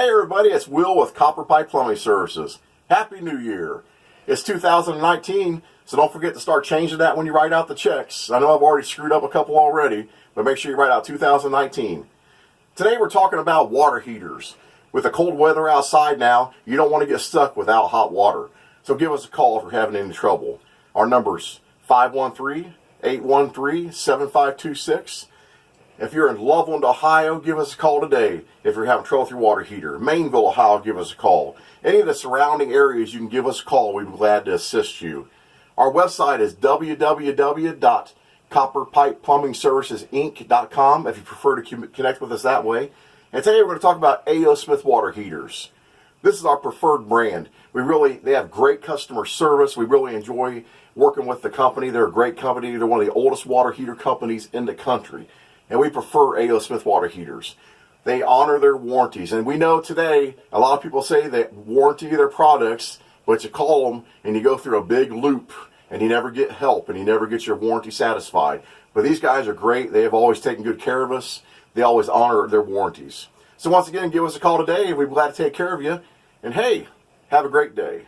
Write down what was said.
Hey everybody, it's Will with Copper Pipe Plumbing Services. Happy New Year. It's 2019, so don't forget to start changing that when you write out the checks. I know I've already screwed up a couple already, but make sure you write out 2019. Today we're talking about water heaters. With the cold weather outside now, you don't want to get stuck without hot water. So give us a call if you're having any trouble. Our number's 513-813-7526. If you're in Loveland, Ohio, give us a call today. If you're having trouble with your water heater, Maineville, Ohio, give us a call. Any of the surrounding areas, you can give us a call. We'd be glad to assist you. Our website is www.copperpipeplumbingservicesinc.com if you prefer to connect with us that way. And today we're going to talk about A.O. Smith water heaters. This is our preferred brand. They have great customer service. We really enjoy working with the company. They're a great company. They're one of the oldest water heater companies in the country. And we prefer A.O. Smith water heaters. They honor their warranties. And we know today, a lot of people say they warranty their products, but you call them and you go through a big loop and you never get help and you never get your warranty satisfied. But these guys are great. They have always taken good care of us. They always honor their warranties. So once again, give us a call today. We'd be glad to take care of you. And hey, have a great day.